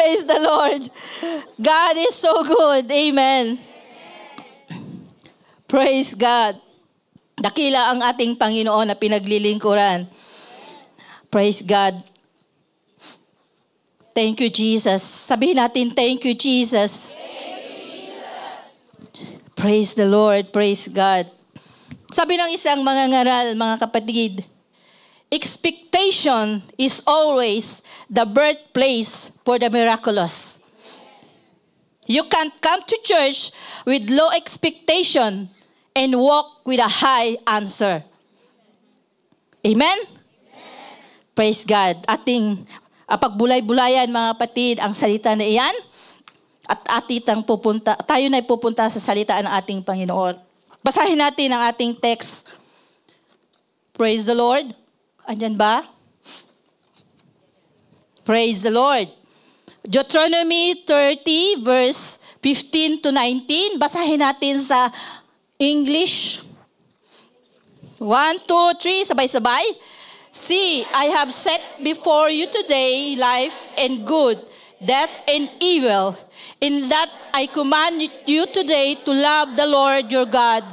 Praise the Lord. God is so good. Amen. Praise God. Dakila ang ating Panginoon na pinaglilingkuran. Praise God. Thank you, Jesus. Sabihin natin, thank you, Jesus. Praise the Lord. Praise God. Sabi ng isang mangangaral, mga kapatid, expectation is always the birthplace for the miraculous. You can't come to church with low expectation and walk with a high answer. Amen? Praise God. Ating pagbulay-bulayan, mga kapatid, ang salita na iyan. At tayo na pupunta sa salita ng ating Panginoon. Basahin natin ang ating text. Praise the Lord. Andyan ba? Praise the Lord. Deuteronomy 30 verse 15 to 19. Basahin natin sa English. 1, 2, 3. Sabay-sabay. See, I have set before you today life and good, death and evil. In that I command you today to love the Lord your God,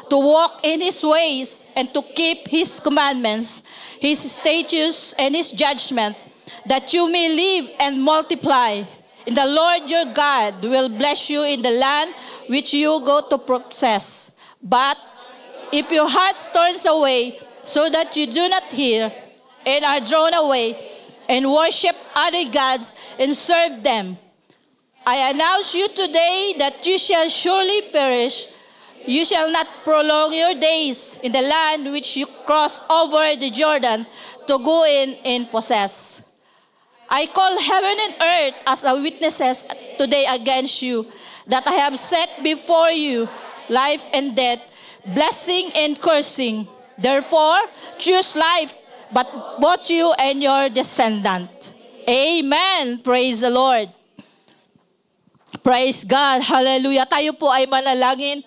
to walk in His ways and to keep His commandments, His statutes and His judgment, that you may live and multiply. And the Lord your God will bless you in the land which you go to possess. But if your heart turns away so that you do not hear and are drawn away and worship other gods and serve them, I announce you today that you shall surely perish. You shall not prolong your days in the land which you cross over the Jordan to go in and possess. I call heaven and earth as a witnesses today against you, that I have set before you life and death, blessing and cursing. Therefore, choose life, but both you and your descendant. Amen. Praise the Lord. Praise God. Hallelujah. Tayo po ay manalangin.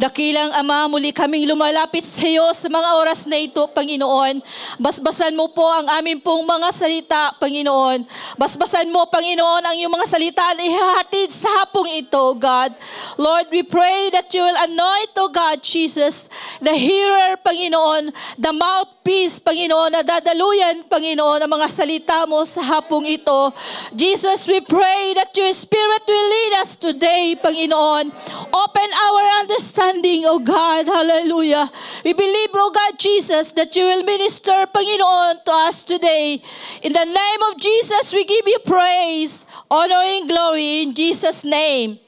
Dakilang Ama, muli kaming lumalapit sa iyo sa mga oras na ito, Panginoon. Basbasan mo po ang aming pong mga salita, Panginoon. Basbasan mo, Panginoon, ang iyong mga salita na ihahatid sa hapong ito, God. Lord, we pray that you will anoint, O God, Jesus, the hearer, Panginoon, the mouthpiece, Panginoon, na dadaluyan, Panginoon, ang mga salita mo sa hapong ito. Jesus, we pray that your Spirit will lead us today, Panginoon. Open our understanding, O God. Hallelujah. We believe, O God, Jesus, that you will minister, Panginoon, to us today. In the name of Jesus, we give you praise, honor, and glory in Jesus' name.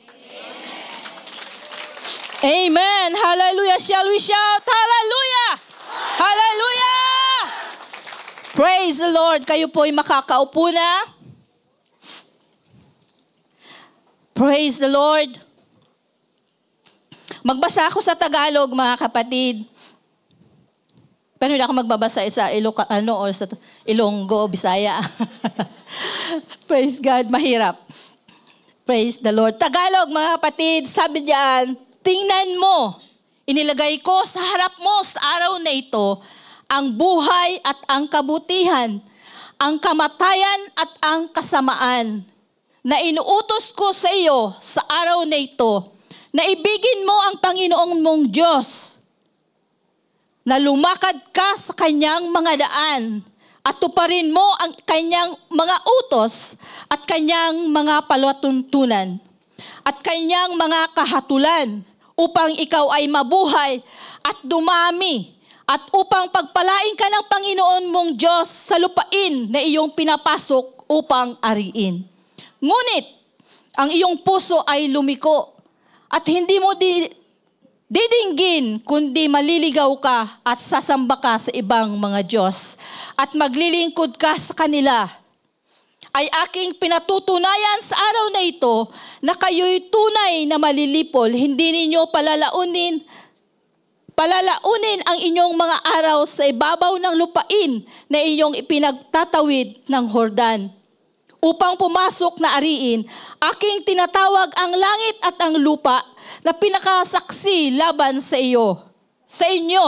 Amen. Hallelujah. Shall we shout? Hallelujah. Hallelujah. Praise the Lord. Kayo po ay makakaupo na. Praise the Lord. Magbasa ako sa Tagalog, mga kapatid. Pero hindi ako magbabasa sa o sa Ilonggo, Bisaya. Praise God, mahirap. Praise the Lord. Tagalog, mga kapatid, sabi diyan, tingnan mo, inilagay ko sa harap mo sa araw na ito ang buhay at ang kabutihan, ang kamatayan at ang kasamaan, na inuutos ko sa iyo sa araw na ito, na ibigin mo ang Panginoong mong Diyos, na lumakad ka sa kanyang mga daan, at tuparin mo ang kanyang mga utos, at kanyang mga palatuntunan, at kanyang mga kahatulan, upang ikaw ay mabuhay at dumami, at upang pagpalain ka ng Panginoon mong Diyos sa lupain na iyong pinapasok upang ariin. Ngunit, ang iyong puso ay lumiko, at hindi mo didinggin, kundi maliligaw ka at sasamba ka sa ibang mga Diyos, at maglilingkod ka sa kanila. Ay aking pinatutunayan sa araw na ito na kayo'y tunay na malilipol. Hindi ninyo palalaunin ang inyong mga araw sa ibabaw ng lupain na inyong ipinagtatawid ng Jordan. Upang pumasok na ariin, aking tinatawag ang langit at ang lupa na pinakasaksi laban sa inyo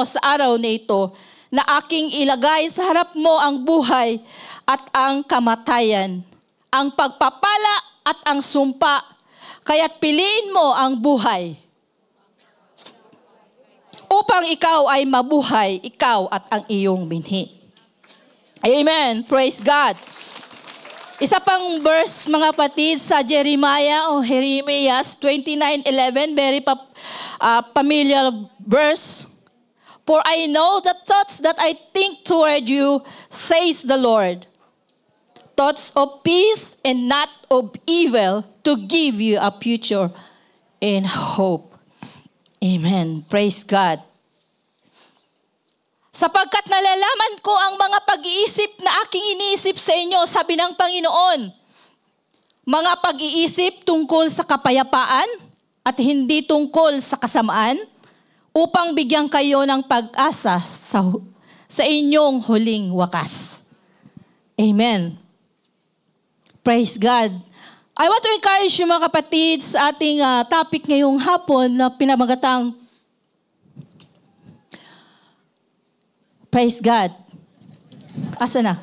sa araw na ito, na aking ilagay sa harap mo ang buhay at ang kamatayan, ang pagpapala at ang sumpa, kaya't piliin mo ang buhay upang ikaw ay mabuhay, ikaw at ang iyong binhi. Amen. Praise God. Isa pang verse, mga kapatid, sa Jeremiah 29:11, very familiar verse. For I know the thoughts that I think toward you, says the Lord. Thoughts of peace and not of evil, to give you a future and hope. Amen. Praise God. Sapagkat nalalaman ko ang mga pag-iisip na aking iniisip sa inyo, sabi ng Panginoon. Mga pag-iisip tungkol sa kapayapaan at hindi tungkol sa kasamaan, upang bigyan kayo ng pag-asa sa inyong huling wakas. Amen. Praise God. I want to encourage you, mga kapatid, sa ating topic ngayong hapon na pinamagatang Praise God. Asa na?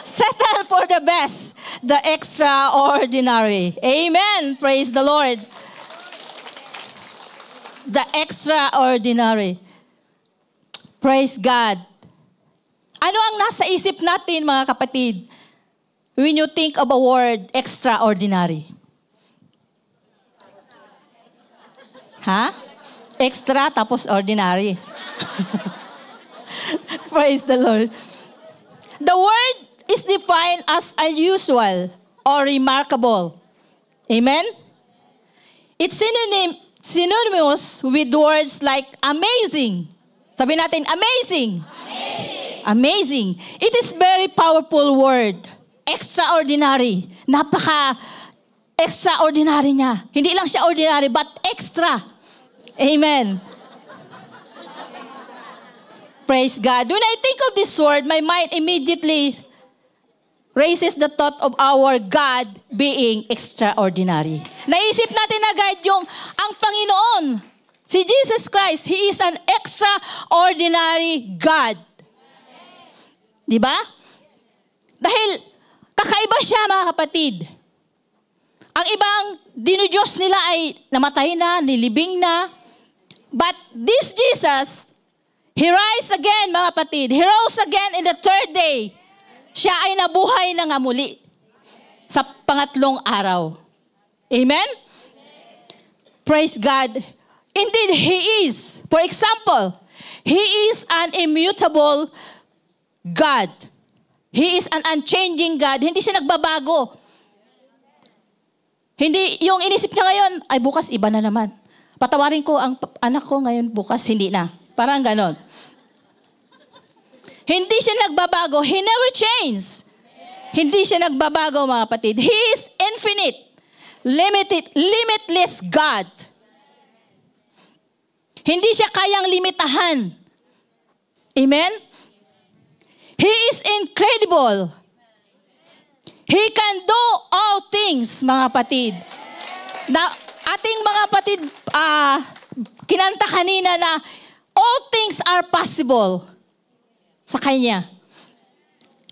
Settle for the best, the extraordinary. Amen. Praise the Lord. The extraordinary. Praise God. Ano ang nasa isip natin, mga kapatid, when you think of a word extraordinary? Ha? Extra tapos ordinary. Praise the Lord. The word is defined as unusual or remarkable. Amen? It's synonymous with words like amazing. Sabi natin, amazing. Amazing. It is very powerful word. Extraordinary. Napaka-extraordinary niya. Hindi lang siya ordinary, but extra. Amen. Praise God. When I think of this word, my mind immediately raises the thought of our God being extraordinary. Naisip natin agad yung ang Panginoon, si Jesus Christ, He is an extraordinary God. Di ba? Dahil kakaiba siya, mga kapatid. Ang ibang dinudiyos nila ay namatay na, nilibing na. But this Jesus, He rise again, mga kapatid. He rose again in the third day. Siya ay nabuhay na nga muli sa pangatlong araw. Amen? Praise God. Indeed, He is. For example, He is an immutable God. He is an unchanging God. Hindi siya nagbabago. Hindi, yung inisip niya ngayon, ay bukas iba na naman. Patawarin ko ang anak ko ngayon, bukas hindi na. Parang ganon. Hindi siya nagbabago. He never changes. Hindi siya nagbabago, mga kapatid. He is infinite, limitless God. Hindi siya kayang limitahan. Amen? He is incredible. He can do all things, mga kapatid. Na ating mga kapatid, kinanta kanina na all things are possible sa Kanya.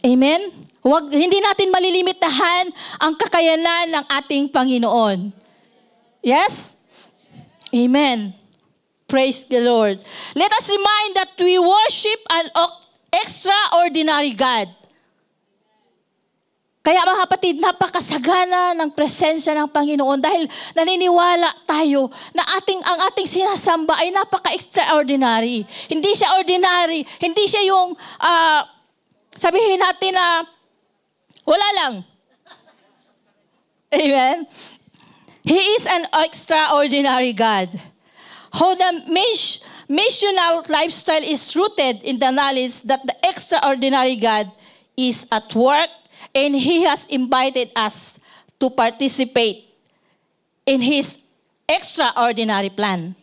Amen? Hindi natin malilimitahan ang kakayanan ng ating Panginoon. Yes? Amen. Praise the Lord. Let us remind that we worship an extraordinary God. Kaya mga kapatid, napakasagana ng presensya ng Panginoon dahil naniniwala tayo na ang ating sinasamba ay napaka-extraordinary. Hindi siya ordinary. Hindi siya yung sabihin natin na wala lang. Amen? He is an extraordinary God. How the missional lifestyle is rooted in the knowledge that the extraordinary God is at work, and He has invited us to participate in His extraordinary plan.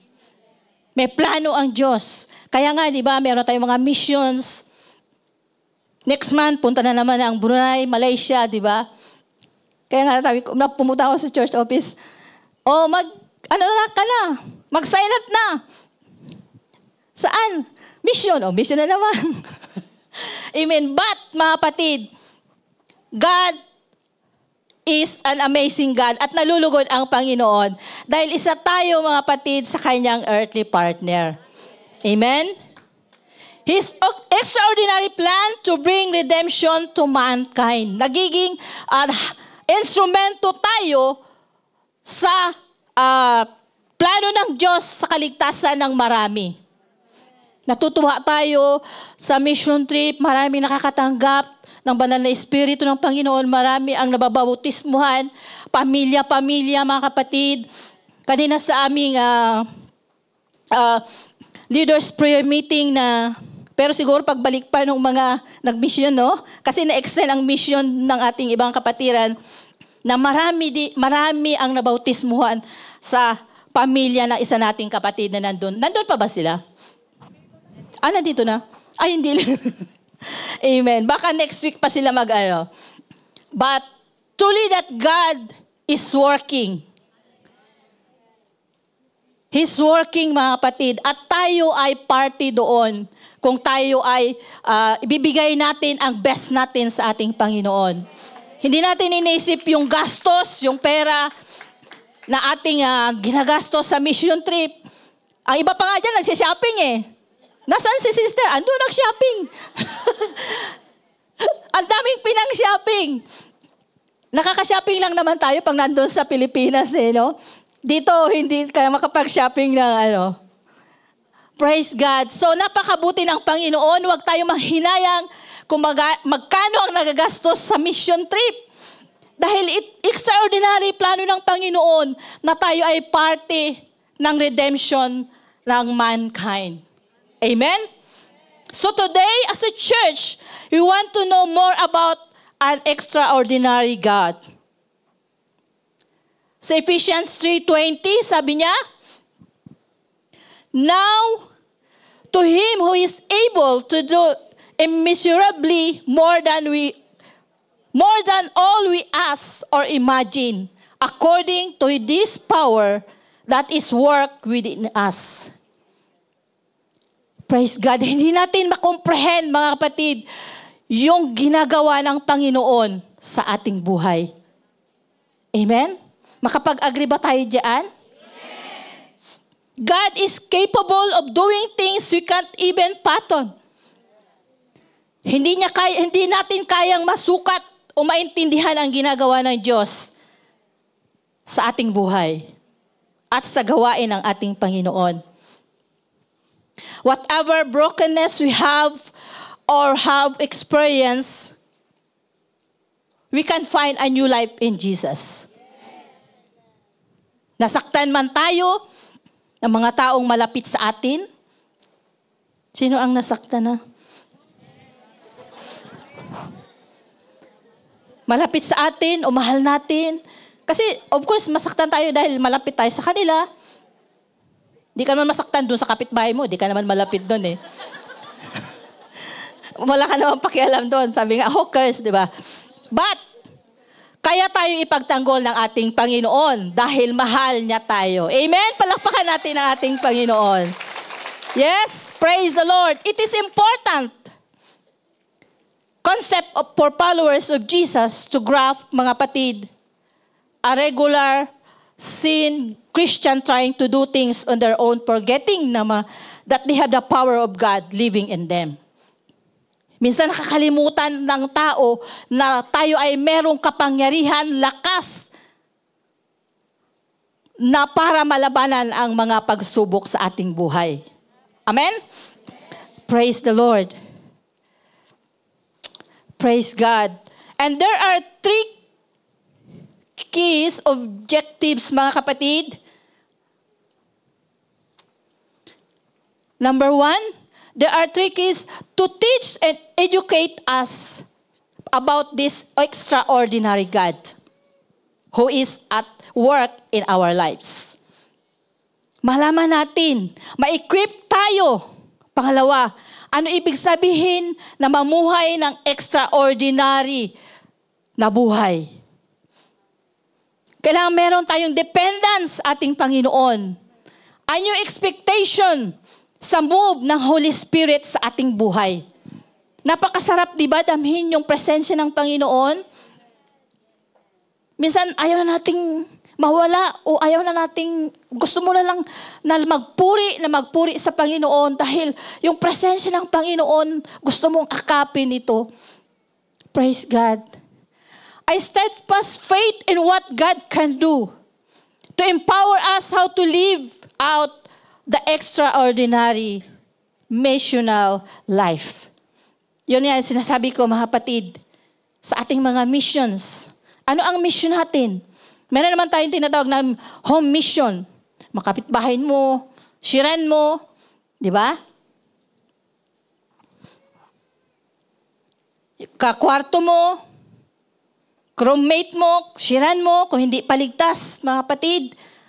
May plano ang Diyos. Kaya nga, di ba, meron tayong mga missions. Next month, punta na naman ang Brunei, Malaysia, di ba? Kaya nga, sabi ko, pumunta ako sa church office. Mag-sign up na. Saan? Mission. Mission na naman. Amen. But, mga kapatid, God is an amazing God at nalulugod ang Panginoon dahil isa tayo mga kapatid sa kanyang earthly partner. Amen? His extraordinary plan to bring redemption to mankind. Nagiging instrumento tayo sa plano ng Diyos sa kaligtasan ng marami. Natutuwa tayo sa mission trip, marami nakakatanggap ng banal na Espiritu ng Panginoon, marami ang nababautismuhan, pamilya-pamilya, mga kapatid. Kanina sa aming leaders prayer meeting pero siguro pagbalik pa ng mga nag-mission, no? Kasi na-extend ang mission ng ating ibang kapatiran na marami ang nabautismuhan sa pamilya ng isa nating kapatid na nandun. Nandun pa ba sila? Nandito na? Ay, hindi. Amen. Baka next week pa sila But truly that God is working. He's working, mga kapatid. At tayo ay party doon. Kung tayo ay ibibigay natin ang best natin sa ating Panginoon. Hindi natin inisip yung gastos, yung pera na ating ginagastos sa mission trip. Ang iba pa nga dyan, nagsishopping eh. Nasaan si sister? Ando nag-shopping. Ang daming pinang-shopping. Nakaka-shopping lang naman tayo pag nandun sa Pilipinas no? Dito, hindi kaya makapag-shopping ng Praise God. So, napakabuti ng Panginoon. Huwag tayo manghinayang kung magkano ang nagagastos sa mission trip. Dahil extraordinary plano ng Panginoon na tayo ay parte ng redemption ng mankind. Amen? So today, as a church, we want to know more about an extraordinary God. Sa Ephesians 3:20, sabi niya, now, to Him who is able to do immeasurably more than all we ask or imagine, according to this power that is work within us. Praise God. Hindi natin makomprehend, mga kapatid, yung ginagawa ng Panginoon sa ating buhay. Amen? Makapag-agree ba tayo dyan? Amen. God is capable of doing things we can't even fathom. Hindi natin kayang masukat o maintindihan ang ginagawa ng Diyos sa ating buhay at sa gawain ng ating Panginoon. Whatever brokenness we have or have experienced, we can find a new life in Jesus. Nasaktan man tayo ng mga taong malapit sa atin. Sino ang nasaktan na? Malapit sa atin o mahal natin. Kasi, of course, masaktan tayo dahil malapit tayo sa kanila. Di ka naman masaktan doon sa kapitbahay mo. Di ka naman malapit doon eh. Wala ka naman pakialam doon. Sabi nga, hookers, di ba? But, kaya tayo ipagtanggol ng ating Panginoon dahil mahal niya tayo. Amen? Palakpakan natin ang ating Panginoon. Yes, praise the Lord. It is important concept for followers of Jesus to grasp, mga kapatid, a regular sin Christian trying to do things on their own, forgetting that they have the power of God living in them. Minsan nakakalimutan ng tao na tayo ay merong kapangyarihan, lakas na para malabanan ang mga pagsubok sa ating buhay. Amen? Praise the Lord. Praise God. And there are 3 keys, objectives, mga kapatid. Number 1, there are 3 keys to teach and educate us about this extraordinary God who is at work in our lives. Malaman natin, ma-equip tayo. Pangalawa, ano ibig sabihin na mamuhay ng extraordinary na buhay? Kailangan meron tayong dependence sa ating Panginoon. Ano yung expectation sa move ng Holy Spirit sa ating buhay? Napakasarap, di ba, damhin yung presensya ng Panginoon? Minsan ayaw na nating mawala o ayaw na nating, gusto mo na lang na magpuri sa Panginoon dahil yung presensya ng Panginoon, gusto mong akapin ito. Praise God. I steadfast faith in what God can do to empower us how to live out the extraordinary missional life. Yun yan, sinasabi ko mga kapatid, sa ating mga missions. Ano ang mission natin? Meron naman tayong tinatawag na home mission. Makapitbahay mo, shiren mo, di ba? Kakwarto mo, crewmate mo, shiren mo, kung hindi paligtas, mga kapatid.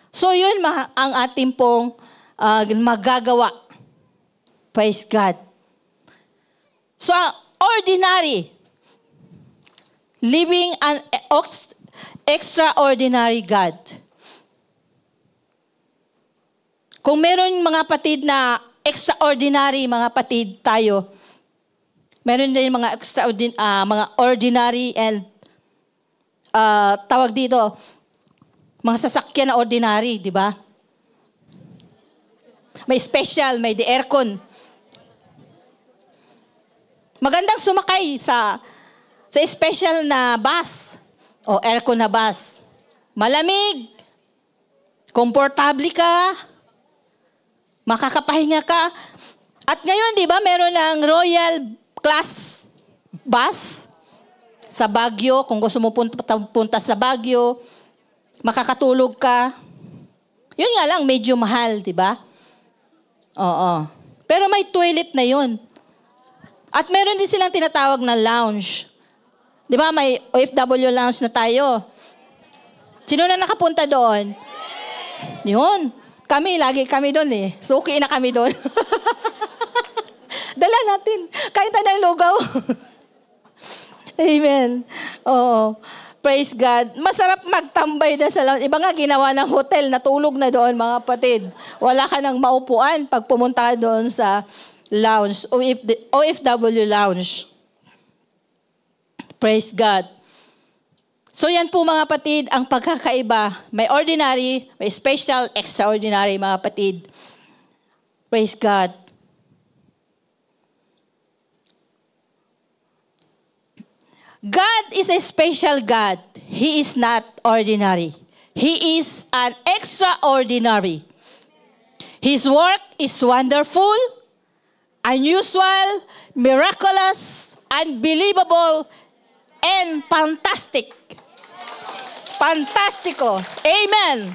So yun ang ating pong magagawa. Praise God. So, ordinary, living an extraordinary God. Kung meron mga patid na extraordinary mga patid tayo, meron din mga mga ordinary and tawag dito, mga sasakyan na ordinary, di ba? May special, may aircon. Magandang sumakay sa special na bus o aircon na bus. Malamig, komportable ka, makakapahinga ka. At ngayon, di ba, meron ng Royal Class bus sa Baguio. Kung gusto mo punta sa Baguio, makakatulog ka. Yun nga lang, medyo mahal, di ba? Oo. Pero may toilet na yun. At meron din silang tinatawag na lounge. Di ba, may OFW lounge na tayo. Sino na nakapunta doon? Yun. Lagi kami doon eh. Suki na kami doon. Dala natin. Kain tayo ng lugaw. Amen. Oo. Praise God. Masarap magtambay na sa lounge. Iba nga ginawa ng hotel, natulog na doon mga kapatid. Wala ka nang maupuan pag pumunta ka doon sa lounge, OFW lounge. Praise God. So yan po mga kapatid, ang pagkakaiba. May ordinary, may special, extraordinary mga kapatid. Praise God. God is a special God. He is not ordinary. He is an extraordinary. His work is wonderful, unusual, miraculous, unbelievable, and fantastic. Fantastico. Amen.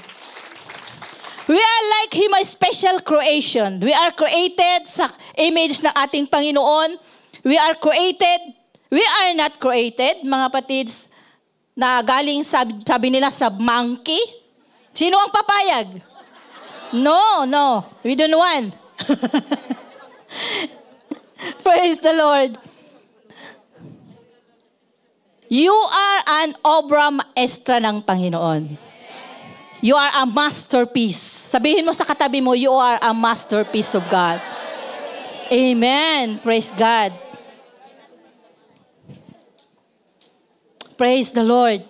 We are like Him, a special creation. We are created sa image ng ating Panginoon. We are not created, mga kapatids, na galing sabi nila sa monkey. Sino ang papayag? No. We don't want. Praise the Lord. You are an obra maestra ng Panginoon. You are a masterpiece. Sabihin mo sa katabi mo, you are a masterpiece of God. Amen. Praise God. Praise the Lord.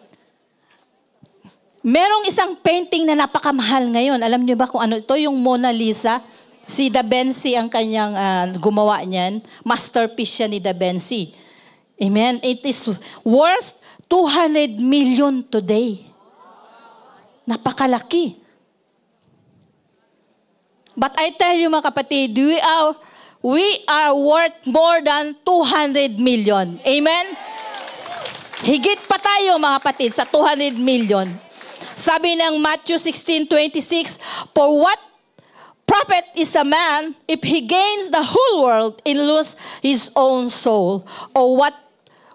Merong isang painting na napakamahal ngayon. Alam niyo ba kung ano ito? Yung Mona Lisa. Si Da Vinci ang kanyang gumawa niyan. Masterpiece siya ni Da Vinci. Amen. It is worth 200 million today. Napakalaki. But I tell you mga kapatid, we are worth more than 200 million. Amen? Higit pa tayo mga kapatid sa 200 million. Sabi ng Matthew 16:26, for what profit is a man if he gains the whole world and lose his own soul? Or what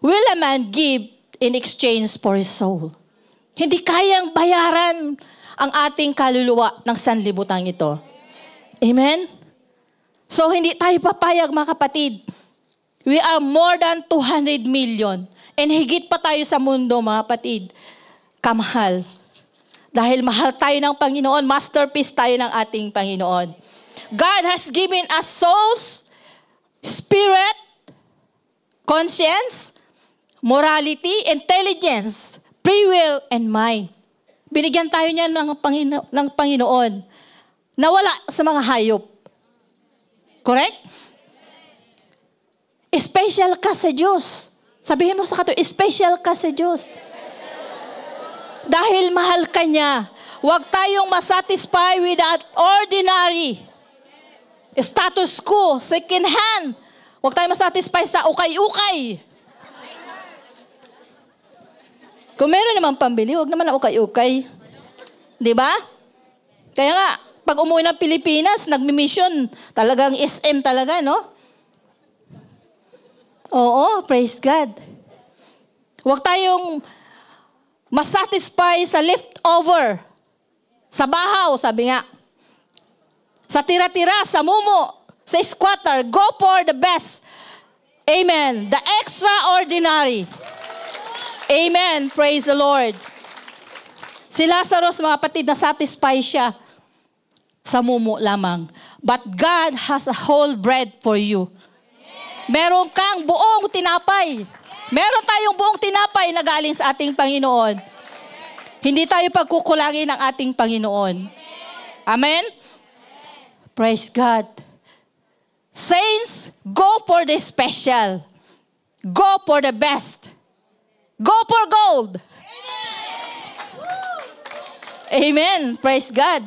will a man give in exchange for his soul? Hindi kayang bayaran ang ating kaluluwa ng sanlibutan ito. Amen? So hindi tayo papayag mga kapatid. We are more than 200 million. And higit pa tayo sa mundo mga kapatid. Kamahal. Dahil mahal tayo ng Panginoon, masterpiece tayo ng ating Panginoon. God has given us souls, spirit, conscience, morality, intelligence, free will and mind. Binigyan tayo niya ng Panginoon na wala sa mga hayop. Correct? Special ka sa Diyos. Sabihin mo sa katabi, special ka sa Diyos. Dahil mahal ka niya. Huwag tayong masatisfy with that ordinary status quo, second hand. Huwag tayong masatisfy sa ukay-ukay. Kung meron naman pambili, huwag naman na ukay-ukay. Di ba? Kaya nga, pag umuwi ng Pilipinas, nagmi-mission, talagang SM talaga, no? Oo, praise God. Huwag tayong masatisfy sa leftover, sa bahaw, sabi nga. Sa tira-tira, sa mumo, sa squatter, go for the best. Amen. The extraordinary. Amen. Praise the Lord. Si Lazarus, mga kapatid, na-satisfy siya sa mumo lamang. But God has a whole bread for you. Meron kang buong tinapay. Meron tayong buong tinapay na galing sa ating Panginoon. Hindi tayo pagkukulangin ng ating Panginoon. Amen? Praise God. Saints, go for the special. Go for the best. Go for gold. Amen. Praise God.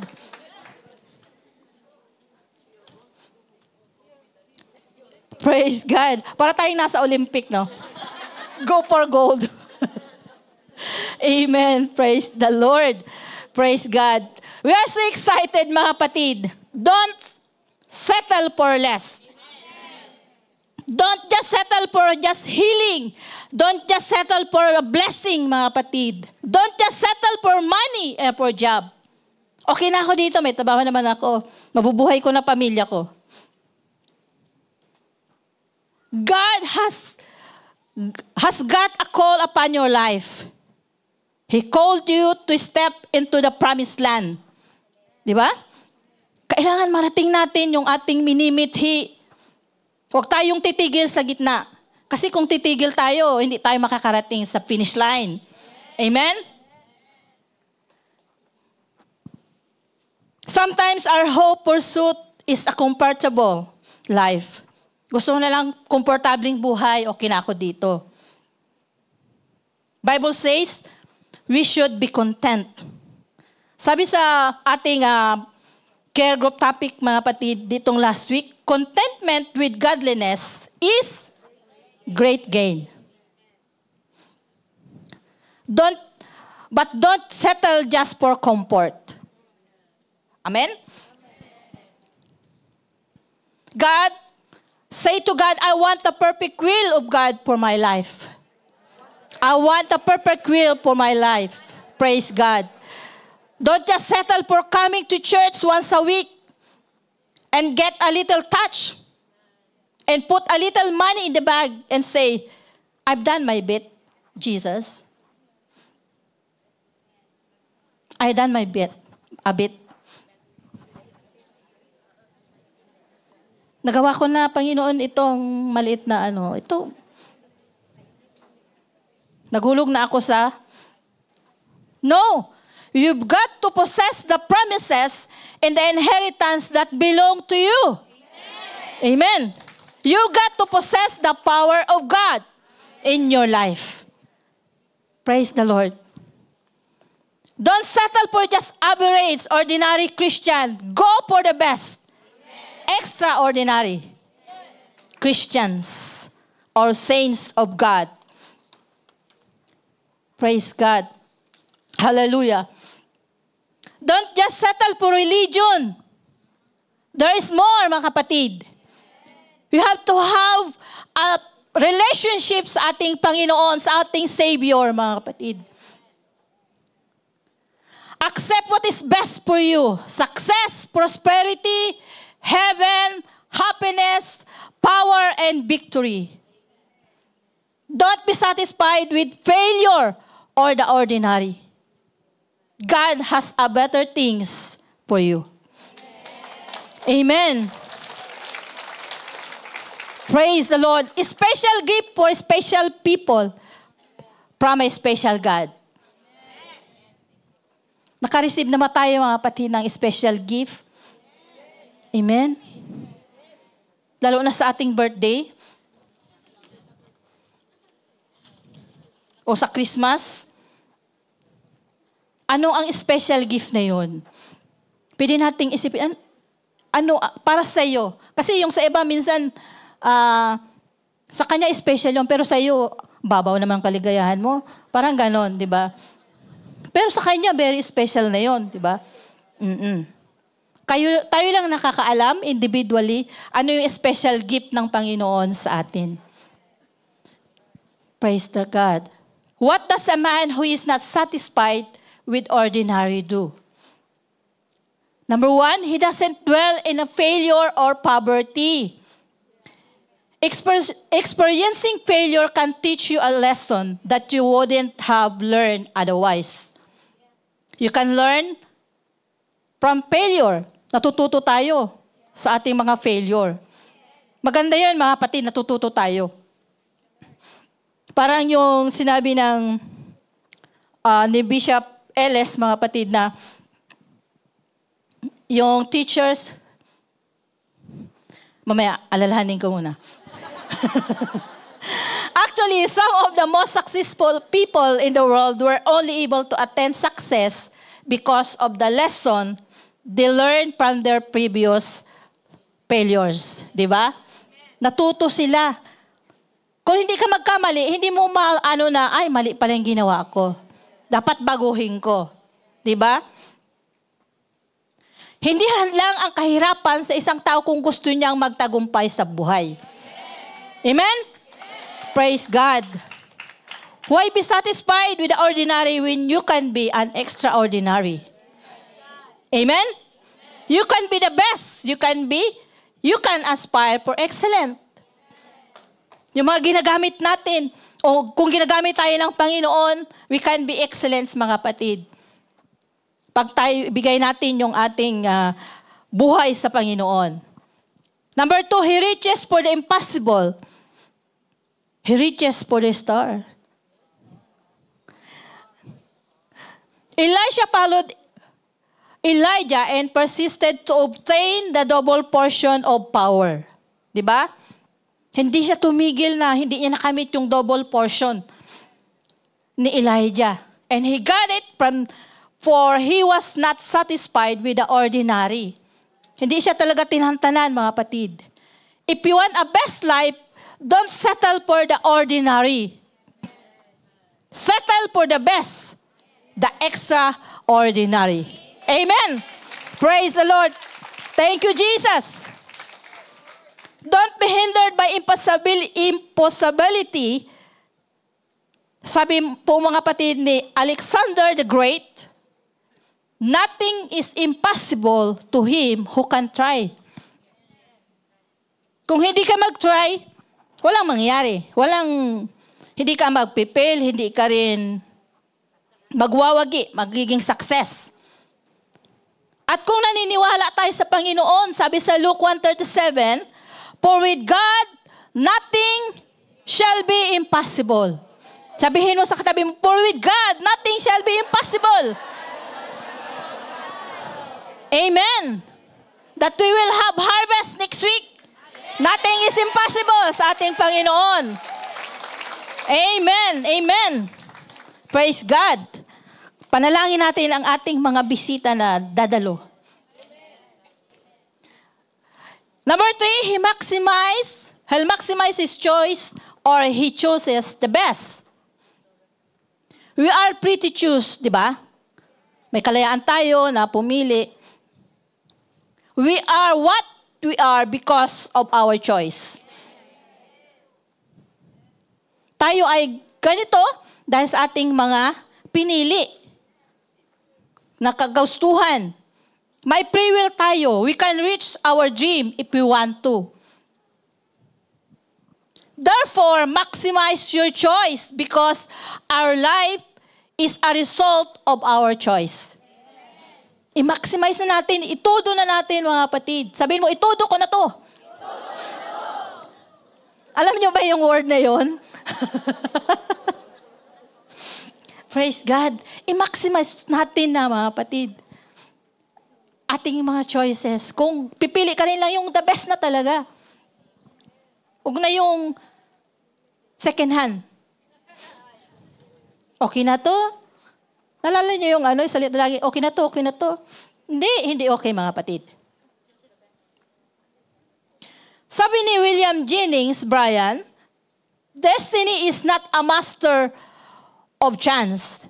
Praise God. Para tayong nasa Olympic, no? Go for gold. Amen. Praise the Lord. Praise God. We are so excited, mga kapatid. Don't settle for less. Don't just settle for just healing. Don't just settle for a blessing, mga kapatid. Don't just settle for money and for job. Okay na ako dito, may trabaho naman ako. Mabubuhay ko na pamilya ko. God has got a call upon your life. He called you to step into the promised land. Di ba? Kailangan marating natin yung ating minimithi. Huwag tayong titigil sa gitna. Kasi kung titigil tayo, hindi tayo makakarating sa finish line. Amen? Sometimes our hope pursuit is a comfortable life. Gusto na lang komportabling buhay, okay na ako dito. Bible says, we should be content. Sabi sa ating care group topic, mga kapatid, ditong last week, contentment with godliness is great gain. But don't settle just for comfort. Amen? Say to God, I want the perfect will of God for my life. I want the perfect will for my life. Praise God. Don't just settle for coming to church once a week and get a little touch and put a little money in the bag and say, I've done my bit, Jesus. I've done my bit, a bit. Nagawa ko na, Panginoon, itong maliit na ito. Naghulog na ako sa... No! You've got to possess the promises and the inheritance that belong to you. Amen. You got to possess the power of God in your life. Praise the Lord. Don't settle for just average, ordinary Christian. Go for the best. Extraordinary Christians or saints of God. Praise God. Hallelujah. Don't just settle for religion. There is more, mga kapatid. You have to have a relationship sa ating Panginoon, sa ating Savior, mga kapatid. Accept what is best for you. Success, prosperity, heaven, happiness, power, and victory. Don't be satisfied with failure or the ordinary. God has a better things for you. Amen. Praise the Lord. A special gift for special people from a special God. Naka-receive naman tayo mga kapatid ng special gift. Amen? Lalo na sa ating birthday. O sa Christmas. Ano ang special gift na yun? Pwede nating isipin, ano, para sa iyo. Kasi yung sa iba minsan, sa kanya special yun, pero sa iyo, babaw naman kaligayahan mo. Parang ganon, di ba? Pero sa kanya, very special na yun, di ba? Tayo lang nakakaalam, individually, ano yung special gift ng Panginoon sa atin. Praise the God. What does a man who is not satisfied with ordinary do? Number 1, he doesn't dwell in a failure or poverty. Experiencing failure can teach you a lesson that you wouldn't have learned otherwise. You can learn from failure. Natututo tayo sa ating mga failure. Maganda yun, mga kapatid, natututo tayo. Parang yung sinabi ng ni Bishop Ellis, mga kapatid, na yung teachers, mamaya, alalahanin ko muna. Actually, some of the most successful people in the world were only able to attain success because of the lesson they learned from their previous failures. Di ba? Natuto sila. Kung hindi ka magkamali, hindi mo ay, mali pala yung ginawa ko. Dapat baguhin ko. Di ba? Hindi lang ang kahirapan sa isang tao kung gusto niyang magtagumpay sa buhay. Amen? Praise God. Why be satisfied with the ordinary when you can be an extraordinary? Amen? You can be the best. You can aspire for excellent. Yung mga ginagamit natin, o kung ginagamit tayo ng Panginoon, we can be excellent, mga kapatid. Pag tayo ibigay natin yung ating buhay sa Panginoon. Number 2, he reaches for the impossible. He reaches for the star. Elisha followed Elijah and persisted to obtain the double portion of power. Diba? Hindi siya tumigil na hindi niya nakamit yung double portion ni Elijah. And he got it for he was not satisfied with the ordinary. Hindi siya talaga tinantanan, mga kapatid. If you want a best life, don't settle for the ordinary. Settle for the best, the extraordinary. Amen. Praise the Lord. Thank you, Jesus. Don't be hindered by impossibility. Sabi po mga kapatid ni Alexander the Great, nothing is impossible to him who can try. Kung hindi ka mag-try, walang mangyari. Hindi ka magpipil, hindi ka rin magwawagi, magiging success. At kung naniniwala tayo sa Panginoon, sabi sa Luke 1:37, for with God, nothing shall be impossible. Sabihin mo sa katabi mo, for with God, nothing shall be impossible. Amen. That we will have harvest next week. Nothing is impossible sa ating Panginoon. Amen. Amen. Praise God. Panalangin natin ang ating mga bisita na dadalo. Number 3, he'll maximize his choice or he chooses the best. We are free to choose, di ba? May kalayaan tayo na pumili. We are what we are because of our choice. Tayo ay ganito dahil sa ating mga pinili na kagastuhan. May free will tayo. We can reach our dream if we want to. Therefore, maximize your choice because our life is a result of our choice. I-maximize na natin, itudo na natin mga kapatid. Sabihin mo, itudo ko na to. Alam niyo ba yung word na yon? Praise God. I-maximize natin na mga kapatid. Ating mga choices. Kung pipili ka rin lang yung the best na talaga. Huwag na yung second hand. Okay na to? Nalala niyo yung salita lagi, okay na to, okay na to. Hindi okay mga kapatid. Sabi ni William Jennings Bryan, destiny is not a master of chance,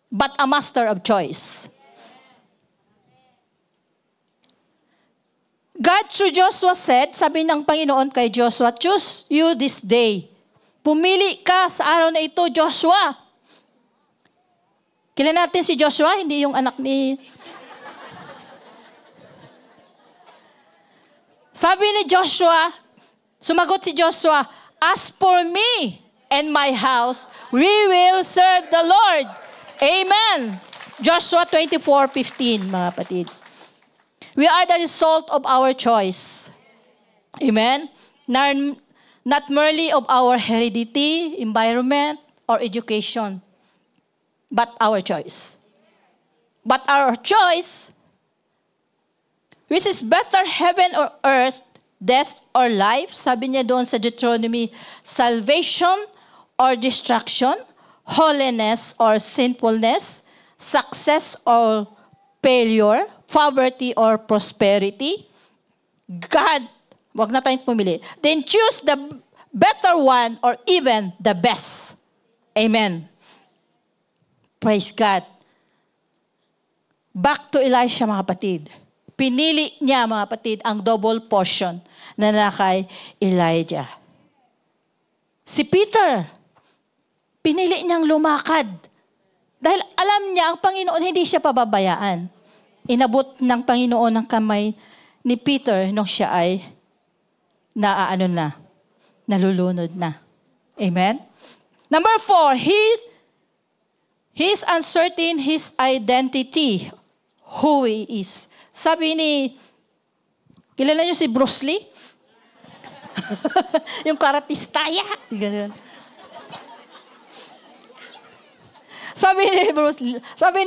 but a master of choice. God through Joshua said, sabi ng Panginoon kay Joshua, choose you this day. Pumili ka sa araw na ito, Joshua. Kilala natin si Joshua, hindi yung anak ni... Sabi ni Joshua, sumagot si Joshua, as for me and my house, we will serve the Lord. Amen. Joshua 24:15, mga kapatid. We are the result of our choice. Amen. Not merely of our heredity, environment, or education, but our choice. But our choice, which is better heaven or earth, death or life, sabi niya doon sa Deuteronomy, salvation or destruction, holiness or sinfulness, success or failure, poverty or prosperity. God, wag na tayong pumili. Then choose the better one or even the best. Amen. Praise God. Back to Elisha, mga kapatid. Pinili niya, mga kapatid, ang double portion na kay Elijah. Si Peter, pinili niyang lumakad. Dahil alam niya, ang Panginoon hindi siya pababayaan. Inabot ng Panginoon ng kamay ni Peter nung siya ay nalulunod na. Amen? Number 4, he's uncertain his identity, who he is. Sabi ni, kilala niyo si Bruce Lee? Yung karatista, ganun. Sabi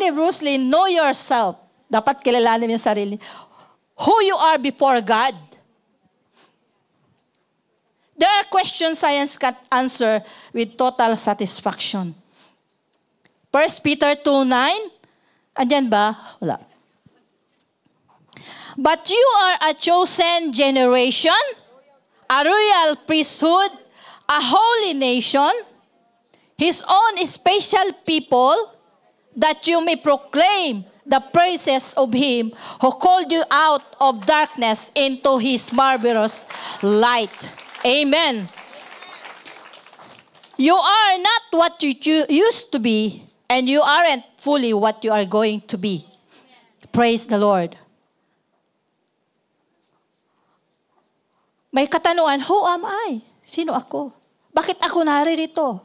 ni Bruce Lee, know yourself. Dapat kilalanin mo yung sarili. Who you are before God. There are questions science can't answer with total satisfaction. 1 Peter 2:9. Andyan ba? Wala. But you are a chosen generation, a royal priesthood, a holy nation, His own special people, that you may proclaim the praises of Him who called you out of darkness into His marvelous light. Amen. You are not what you used to be, and you aren't fully what you are going to be. Praise the Lord. May katanungan, who am I? Sino ako? Bakit ako naririto?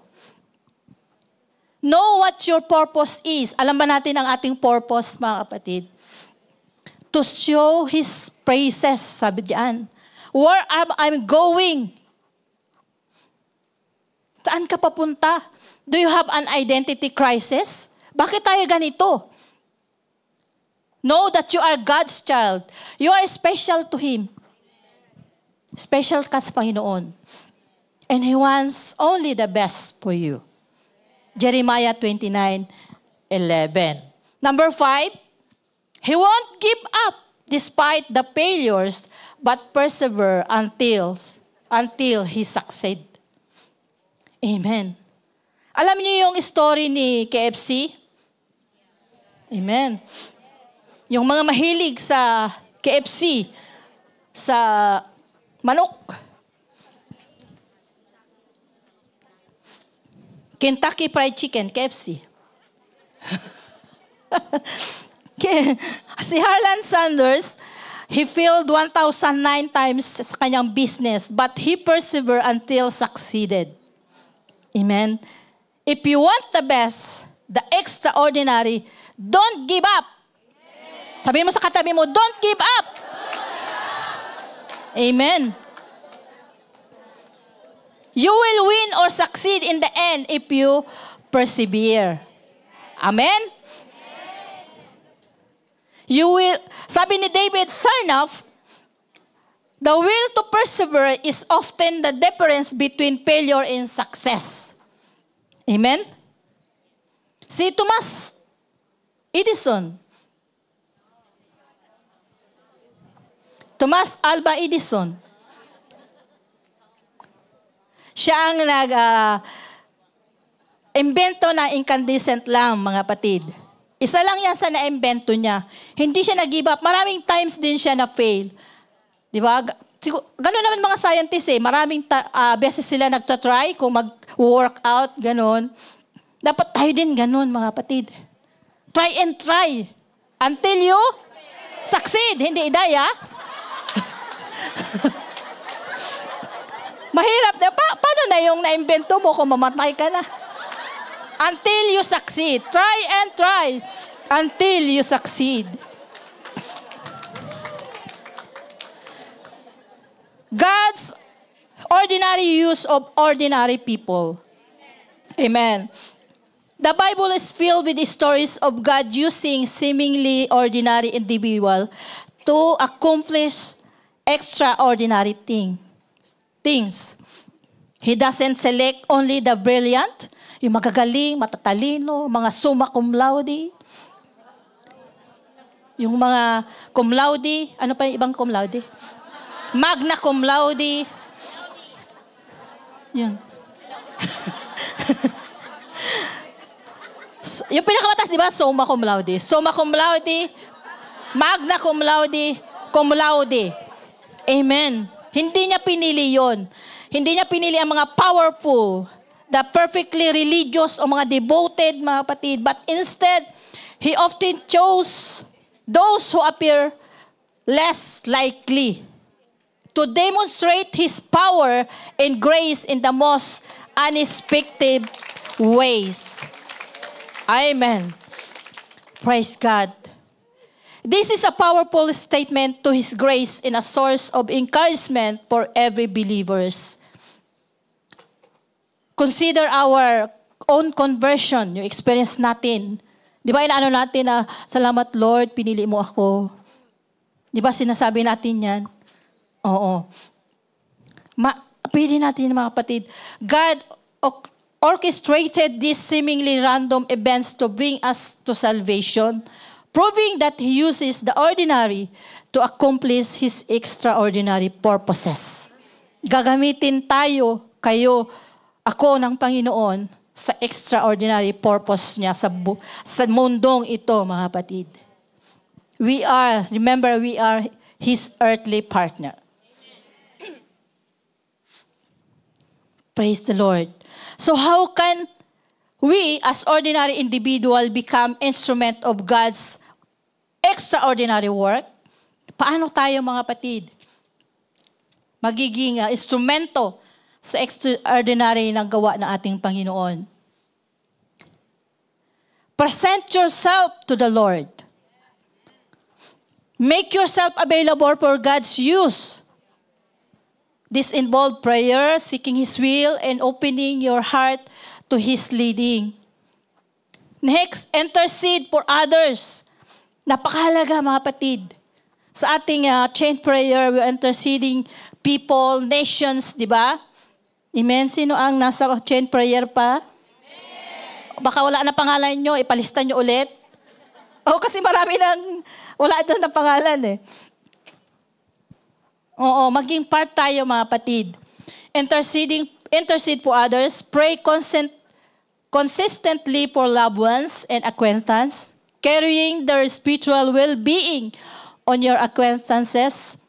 Know what your purpose is. Alam ba natin ang ating purpose, mga kapatid? To show His praises, sabi diyan. Where am I going? Saan ka papunta? Do you have an identity crisis? Bakit tayo ganito? Know that you are God's child. You are special to Him. Special ka sa Panginoon. And He wants only the best for you. Jeremiah 29:11. Number 5, He won't give up despite the failures, but persevere until He succeed. Amen. Alam niyo yung story ni KFC? Amen. Yung mga mahilig sa KFC, sa manok. Kentucky Fried Chicken, KFC. Si Harlan Sanders, he failed 1,009 times sa kanyang business, but he persevered until succeeded. Amen. If you want the best, the extraordinary, don't give up. Sabi mo sa katabi mo, don't give up. Amen. You will win or succeed in the end if you persevere. Amen? You will, sabi ni David Sarnoff, the will to persevere is often the difference between failure and success. Amen? Si Thomas Edison, Thomas Alva Edison, siya ang nag-invento na incandescent lamp, mga kapatid. Isa lang yan sa na-invento niya. Hindi siya nag-give up. Maraming times din siya na-fail. Di ba? Gano'n naman mga scientists eh. Maraming beses sila nagtatry kung mag-workout, gano'n. Dapat tayo din gano'n, mga kapatid. Try and try. Until you succeed. Hindi idaya. Mahirap na. Paano na yung na-invento mo kung mamatay ka na? Until you succeed. Try and try. Until you succeed. God's ordinary use of ordinary people. Amen. The Bible is filled with the stories of God using seemingly ordinary individuals to accomplish extraordinary things. He doesn't select only the brilliant, yung magagaling, matatalino, mga summa cum laude, yung mga cum laude, ano pa yung ibang cum laude? Magna cum laude. Yun. Yung pinakamataas, di ba? Summa cum laude. Summa cum laude, magna cum laude, cum laude. Amen. Hindi niya pinili yon. Hindi niya pinili ang mga powerful, the perfectly religious o mga devoted, mga kapatid. But instead, He often chose those who appear less likely to demonstrate His power and grace in the most unexpected ways. Amen. Praise God. This is a powerful statement to His grace and a source of encouragement for every believers. Consider our own conversion, yung experience natin. Di ba inaano natin na, salamat Lord, pinili mo ako. Di ba sinasabi natin yan? Oo. Pili natin mga kapatid. God orchestrated these seemingly random events to bring us to salvation, proving that He uses the ordinary to accomplish His extraordinary purposes. Gagamitin tayo, kayo, ako ng Panginoon sa extraordinary purpose niya sa mundong ito, mga kapatid. Remember, we are His earthly partner. Praise the Lord. So how can we as ordinary individual become instrument of God's extraordinary work? Paano tayo, mga kapatid, magiging instrumento sa extraordinary ng gawa ng ating Panginoon? Present yourself to the Lord. Make yourself available for God's use. This involves prayer, seeking His will, and opening your heart to His leading. Next, intercede for others. Napakahalaga, mga kapatid. Sa ating chain prayer, we're interceding people, nations, di ba? Amen. Sino ang nasa chain prayer pa? Amen. Baka wala na pangalan nyo, ipalista nyo ulit. Kasi marami nang wala doon na pangalan eh. Oo, maging part tayo, mga kapatid. Intercede for others, pray consistently for loved ones and acquaintances, carrying their spiritual well-being on your acquaintances.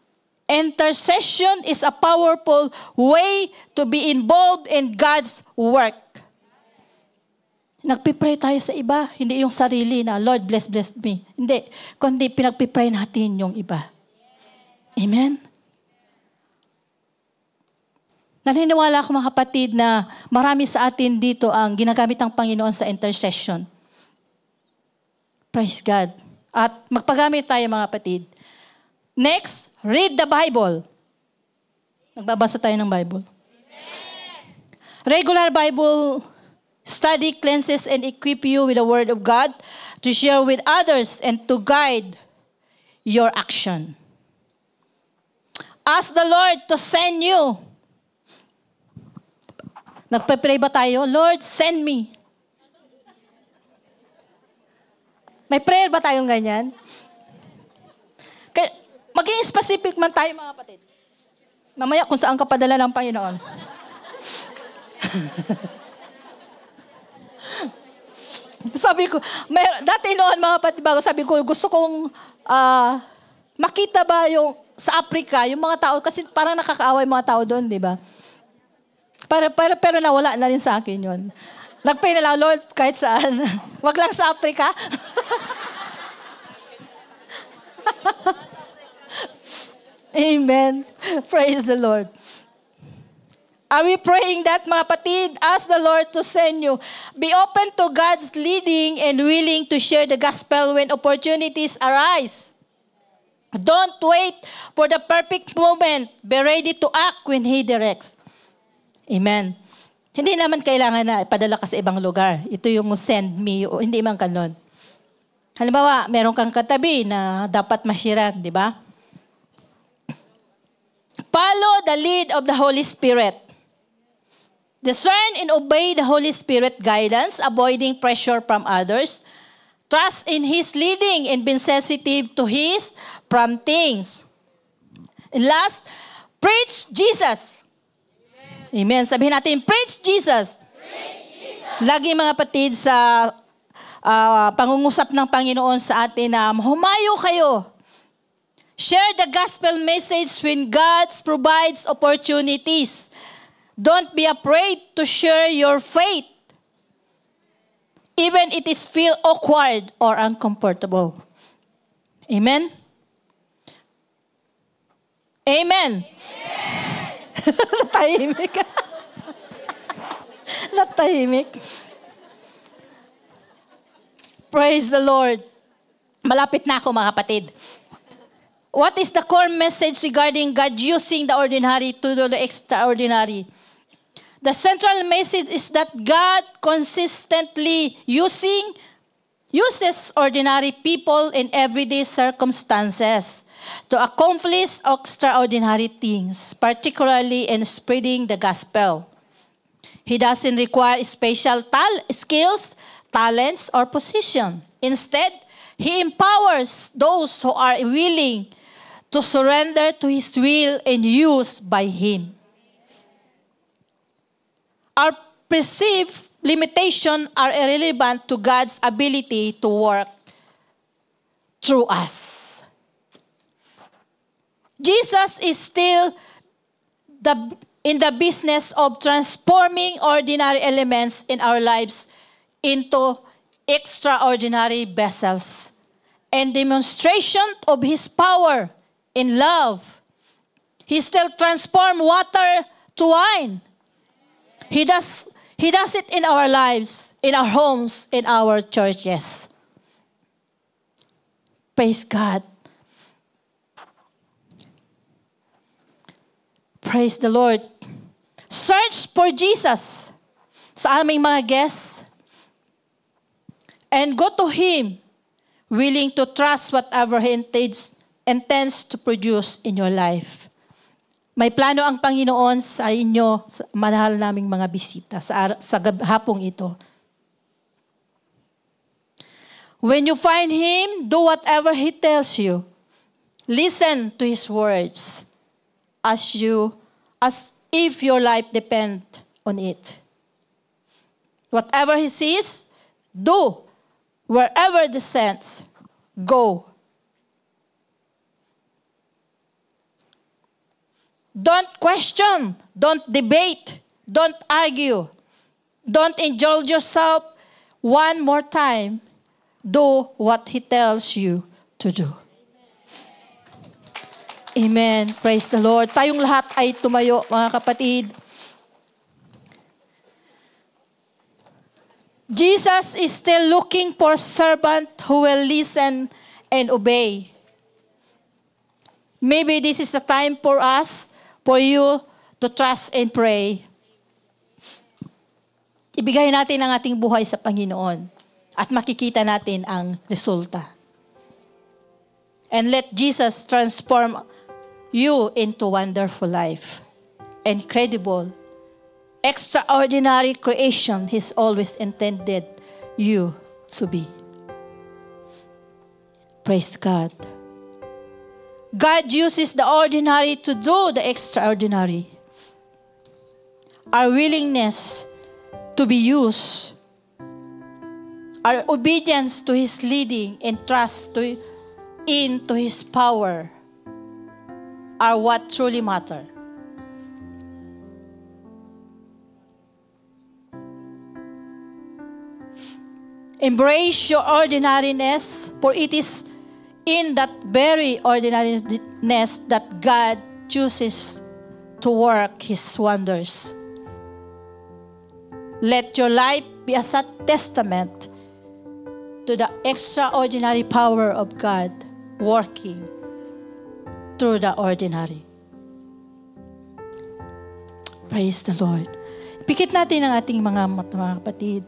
Intercession is a powerful way to be involved in God's work. Nagpipray tayo sa iba, hindi yung sarili na, Lord, bless me. Hindi, kundi pinagpipray natin yung iba. Amen? Naniniwala ako, mga kapatid, na marami sa atin dito ang ginagamit ng Panginoon sa intercession. Praise God. At magpagamit tayo, mga kapatid. Next, read the Bible. Nagbabasa tayo ng Bible. Regular Bible Study cleanses and equip you with the Word of God to share with others and to guide your action. Ask the Lord to send you. Nagpe-pray ba tayo? Lord, send me. May prayer ba tayong ganyan? Maging specific man tayo, mga kapatid. Mamaya kung saan ka padala ng Panginoon. Sabi ko, dati noon mga kapatid, bago sabi ko, gusto kong makita ba yung sa Africa, yung mga tao, kasi parang nakakaaway mga tao doon, di ba? Pero nawala na rin sa akin yun. Nag-pray na lang, Lord, kahit saan. Wag lang sa Africa. Amen. Praise the Lord. Are we praying that, mga kapatid? Ask the Lord to send you. Be open to God's leading and willing to share the gospel when opportunities arise. Don't wait for the perfect moment. Be ready to act when He directs. Amen. Hindi naman kailangan na ipadala ka sa ibang lugar. Ito yung send me, o hindi man kanon. Halimbawa, meron kang katabi na dapat mashiran, di ba? Follow the lead of the Holy Spirit. Discern and obey the Holy Spirit guidance, avoiding pressure from others. Trust in His leading and be sensitive to His promptings. And last, preach Jesus. Amen. Sabihin natin, preach Jesus. Preach Jesus. Lagi mga kapatid sa pangungusap ng Panginoon sa atin na humayo kayo. Share the gospel message when God provides opportunities. Don't be afraid to share your faith, even it is feel awkward or uncomfortable. Amen? Amen. Natahimik. Natahimik. Praise the Lord. Malapit na ako mga kapatid. What is the core message regarding God using the ordinary to do the extraordinary? The central message is that God consistently uses ordinary people in everyday circumstances to accomplish extraordinary things, particularly in spreading the gospel. He doesn't require special skills, talents, or position. Instead, He empowers those who are willing to surrender to His will and used by Him. Our perceived limitations are irrelevant to God's ability to work through us. Jesus is still in the business of transforming ordinary elements in our lives into extraordinary vessels and demonstration of His power in love. He still transforms water to wine. He does it in our lives, in our homes, in our churches. Praise God. Praise the Lord. Search for Jesus sa aming mga guests and go to Him willing to trust whatever He intends to produce in your life. May plano ang Panginoon sa inyo, sa mahal naming mga bisita sa hapong ito. When you find Him, do whatever He tells you. Listen to His words as if your life depends on it. Whatever He says, do. Wherever the sends, go. Don't question. Don't debate. Don't argue. Don't indulge yourself one more time. Do what He tells you to do. Amen. Praise the Lord. Tayong lahat ay tumayo, mga kapatid. Jesus is still looking for servant who will listen and obey. Maybe this is the time for us, for you to trust and pray. Ibigay natin ang ating buhay sa Panginoon at makikita natin ang resulta. And let Jesus transform you into wonderful life. Incredible, extraordinary creation He's always intended you to be. Praise God. God uses the ordinary to do the extraordinary. Our willingness to be used, our obedience to His leading and trust into His power are what truly matter. Embrace your ordinariness, for it is in that very ordinariness that God chooses to work His wonders. Let your life be a testament to the extraordinary power of God working through the ordinary. Praise the Lord. Pikit natin ang ating mga kapatid.